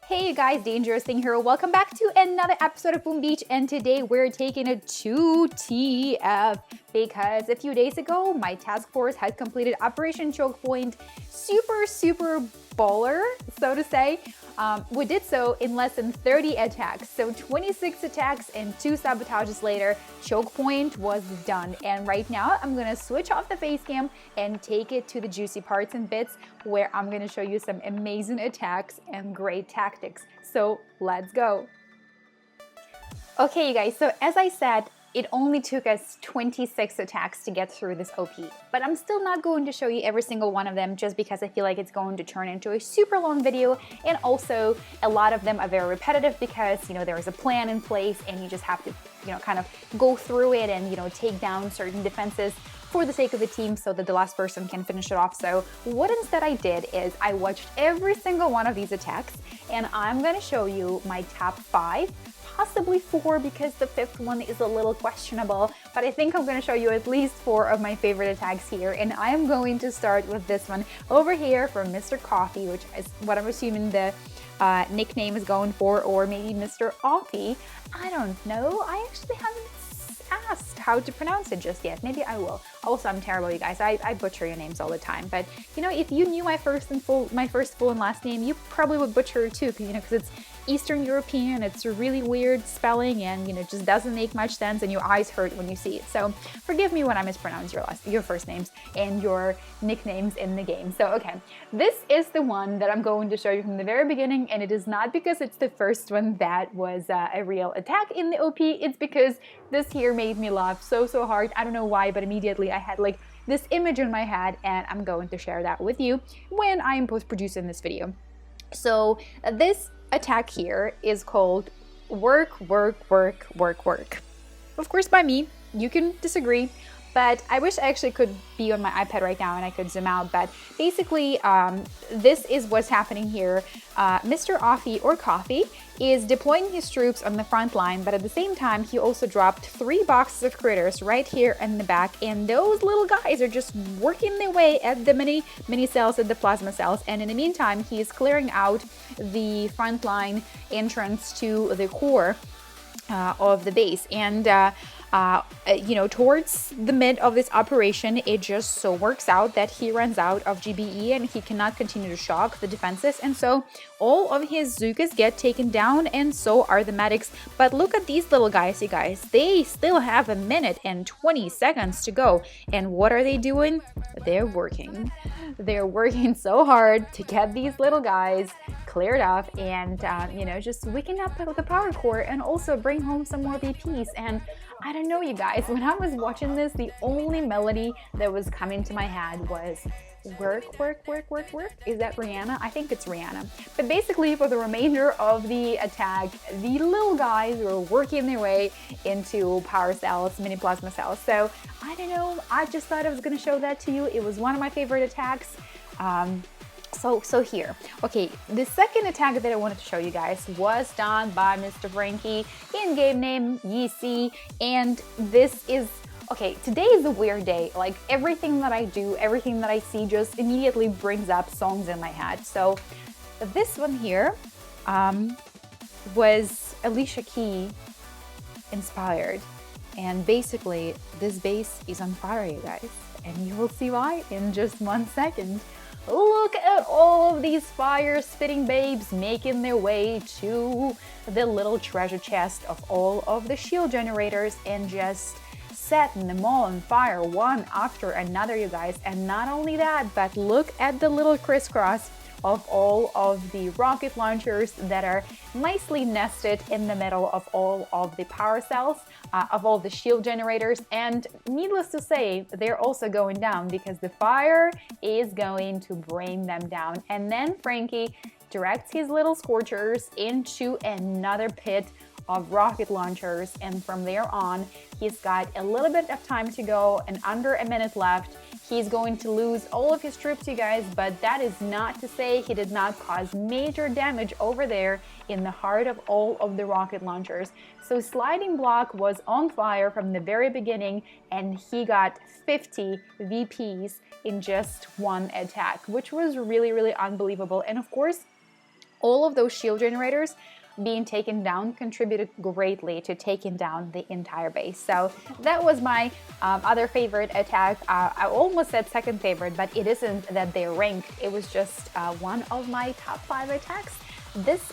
Hey guys, DangerousThing here. Welcome back to another episode of Boom Beach, and today we're taking a 2TF because a few days ago my task force had completed Operation Choke Point. Super baller, so to say. We did so in less than 30 attacks, so 26 attacks and 2 sabotages later, Choke Point was done. And right now I'm gonna switch off the face cam and take it to the juicy parts and bits where I'm gonna show you some amazing attacks and great tactics. So let's go. Okay, you guys, so as I said, it only took us 26 attacks to get through this OP, but I'm still not going to show you every single one of them just because I feel like it's going to turn into a super long video, and also a lot of them are very repetitive because, there is a plan in place and you just have to, kind of go through it and, take down certain defenses for the sake of the team so that the last person can finish it off. So what instead I did is I watched every single one of these attacks and I'm going to show you my top 5, possibly 4 because the 5th one is a little questionable, but I think I'm going to show you at least 4 of my favorite attacks here, and I am going to start with this one over here from Mr. Coffee, which is what I'm assuming the nickname is going for, or maybe Mr. Offie. I don't know. I actually haven't asked how to pronounce it just yet. Maybe I will. Also, I'm terrible, you guys. I butcher your names all the time. But if you knew my first full and last name, you probably would butcher it too, because it's Eastern European. It's a really weird spelling, and it just doesn't make much sense, and your eyes hurt when you see it. So forgive me when I mispronounce your first names and your nicknames in the game. So okay, this is the one that I'm going to show you from the very beginning, and it is not because it's the first one that was a real attack in the OP. It's because this here made me laugh so hard. I don't know why, but immediately I had like this image in my head, and I'm going to share that with you when I am post-producing this video. So this attack here is called work. Of course by me. You can disagree, but I wish I actually could be on my iPad right now and I could zoom out. But basically, this is what's happening here. Mr. Offie or Coffee is deploying his troops on the front line, but at the same time, he also dropped 3 boxes of critters right here in the back, and those little guys are just working their way at the mini cells, at the plasma cells, and in the meantime, he is clearing out the front line entrance to the core of the base. And towards the mid of this operation, it just so works out that he runs out of GBE and he cannot continue to shock the defenses, and so all of his Zookas get taken down, and so are the medics. But look at these little guys, you guys. They still have 1 minute and 20 seconds to go, and what are they doing? They're working. They're working so hard to get these little guys cleared off and just waking up the power core and also bring home some more VPs. And I don't know, you guys, when I was watching this, the only melody that was coming to my head was work. Is that Rihanna? I think it's Rihanna. But basically, for the remainder of the attack, the little guys were working their way into power cells, mini plasma cells. So I don't know, I just thought I was going to show that to you. It was one of my favorite attacks. So here, okay, the second attack that I wanted to show you guys was done by Mr. Frankie, in-game name Yeezy, and this is, okay, today is a weird day. Like, everything that I do, everything that I see just immediately brings up songs in my head. So this one here was Alicia Keys inspired, and basically this base is on fire, you guys, and you will see why in just 1 second. Look at all of these fire-spitting babes making their way to the little treasure chest of all of the shield generators and just setting them all on fire one after another, you guys. And not only that, but look at the little crisscross of all of the rocket launchers that are nicely nested in the middle of all of the power cells, of all the shield generators, and needless to say, they're also going down because the fire is going to bring them down. And then Frankie directs his little scorchers into another pit of rocket launchers, and from there on, he's got a little bit of time to go and under 1 minute left. He's going to lose all of his troops, you guys, but that is not to say he did not cause major damage over there in the heart of all of the rocket launchers. So Sliding Block was on fire from the very beginning, and he got 50 VPs in just one attack, which was really, really unbelievable. And of course, all of those shield generators being taken down contributed greatly to taking down the entire base. So that was my other favorite attack. I almost said second favorite, but it isn't that they're ranked. It was just one of my top 5 attacks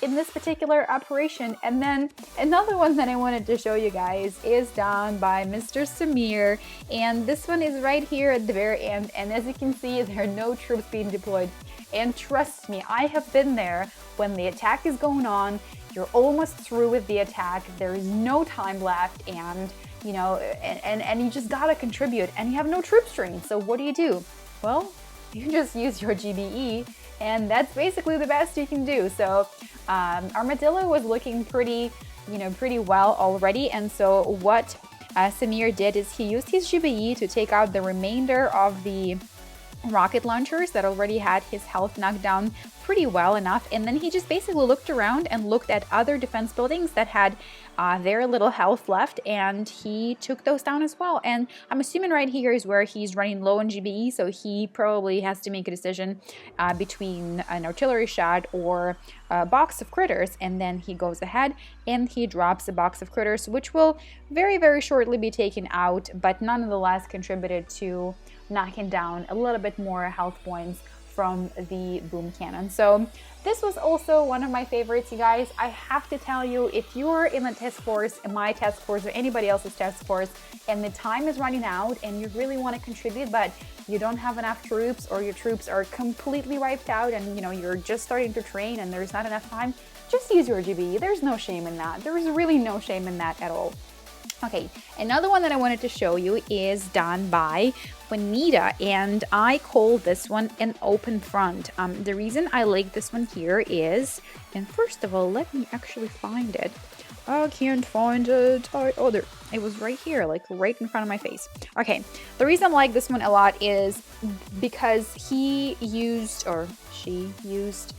in this particular operation. And then another one that I wanted to show you guys is done by Mr. Samir, and this one is right here at the very end. And as you can see, there are no troops being deployed. And trust me, I have been there when the attack is going on. You're almost through with the attack. There is no time left, and you know, and you just gotta contribute, and you have no troop strain. So what do? Well, you just use your GBE, and that's basically the best you can do. So Armadillo was looking pretty well already, and so what Samir did is he used his GBE to take out the remainder of the rocket launchers that already had his health knocked down pretty well enough, and then he just basically looked around and looked at other defense buildings that had their little health left, and he took those down as well. And I'm assuming right here is where he's running low on GBE, so he probably has to make a decision between an artillery shot or a box of critters, and then he goes ahead and he drops a box of critters, which will very, very shortly be taken out, but nonetheless contributed to knocking down a little bit more health points from the boom cannon. So this was also one of my favorites, you guys. I have to tell you, if you're in the task force, in my task force, or anybody else's task force, and the time is running out and you really want to contribute, but you don't have enough troops, or your troops are completely wiped out, and you know you're just starting to train and there's not enough time, just use your GBE. There's no shame in that. There is really no shame in that at all. Okay, another one that I wanted to show you is done by Juanita, and I call this one an open front. The reason I like this one here is, and first of all, let me actually find it. I can't find it. Oh, there. It was right here, like right in front of my face. Okay, the reason I like this one a lot is because he used, or she used,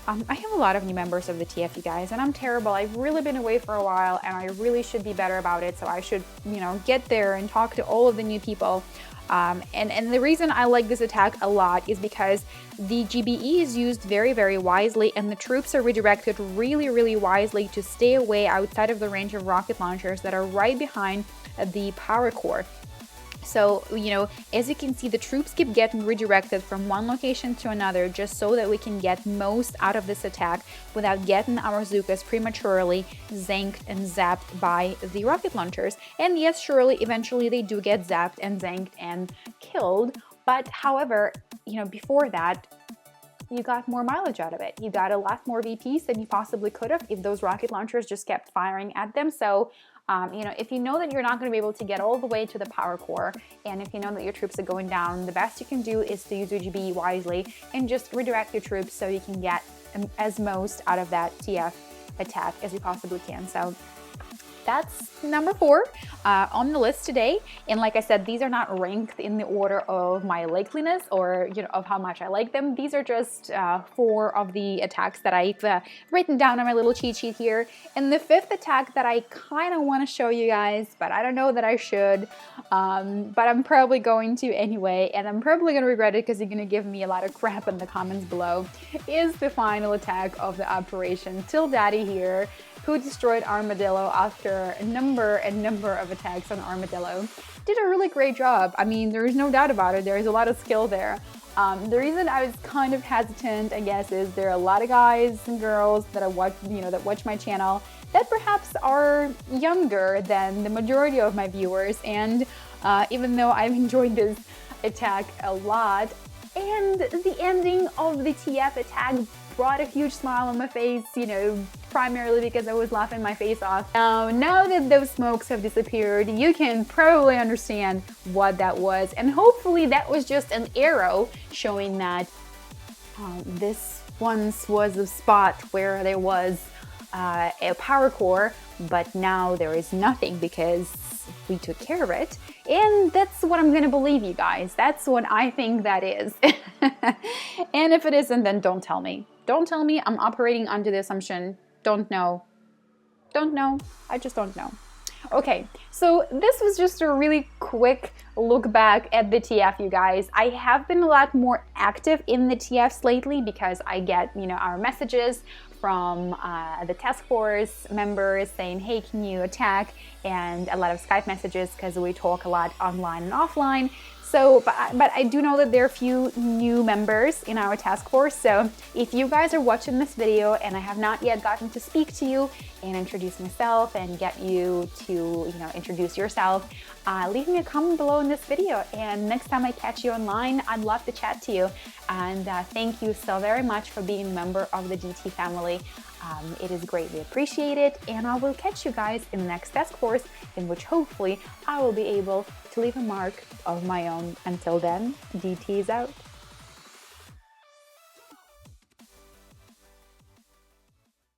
I have a lot of new members of the TF, you guys, and I'm terrible. I've really been away for a while, and I really should be better about it. So I should, you know, get there and talk to all of the new people. And the reason I like this attack a lot is because the GBE is used very, very wisely, and the troops are redirected really, really wisely to stay away outside of the range of rocket launchers that are right behind the power core. So, you know, as you can see, the troops keep getting redirected from one location to another just so that we can get most out of this attack without getting our Zookas prematurely zanked and zapped by the rocket launchers. And yes, surely, eventually they do get zapped and zanked and killed. But however, you know, before that, you got more mileage out of it. You got a lot more VPs than you possibly could have if those rocket launchers just kept firing at them. So, you know, if you know that you're not going to be able to get all the way to the power core, and if you know that your troops are going down, the best you can do is to use your GBE wisely and just redirect your troops so you can get as most out of that TF attack as you possibly can. So that's number 4 on the list today. And like I said, these are not ranked in the order of my likeliness or, you know, of how much I like them. These are just 4 of the attacks that I've written down on my little cheat sheet here. And the 5th attack that I kind of want to show you guys, but I don't know that I should, but I'm probably going to anyway, and I'm probably going to regret it because you're going to give me a lot of crap in the comments below, is the final attack of the operation. Till Daddy here, who destroyed Armadillo after a number of attacks on Armadillo. Did a really great job. I mean, there is no doubt about it. There is a lot of skill there. The reason I was kind of hesitant, I guess, is there are a lot of guys and girls that watch my channel that perhaps are younger than the majority of my viewers. And even though I've enjoyed this attack a lot, and the ending of the TF attack brought a huge smile on my face, you know, primarily because I was laughing my face off. Now that those smokes have disappeared, you can probably understand what that was. And hopefully that was just an arrow showing that this once was a spot where there was a power core, but now there is nothing because we took care of it. And that's what I'm gonna believe, you guys. That's what I think that is. And if it isn't, then don't tell me. Don't tell me. I'm operating under the assumption. Don't know. Don't know. I just don't know. Okay, so this was just a really quick look back at the TF, you guys. I have been a lot more active in the TFs lately because I get, you know, our messages from the task force members saying, hey, can you attack? And a lot of Skype messages because we talk a lot online and offline. So, but I do know that there are a few new members in our task force. So if you guys are watching this video and I have not yet gotten to speak to you and introduce myself and get you to, introduce yourself, leave me a comment below in this video. And next time I catch you online, I'd love to chat to you. And thank you so very much for being a member of the DT family. It is greatly appreciated, and I will catch you guys in the next task force, in which hopefully I will be able to leave a mark of my own. Until then, DT is out.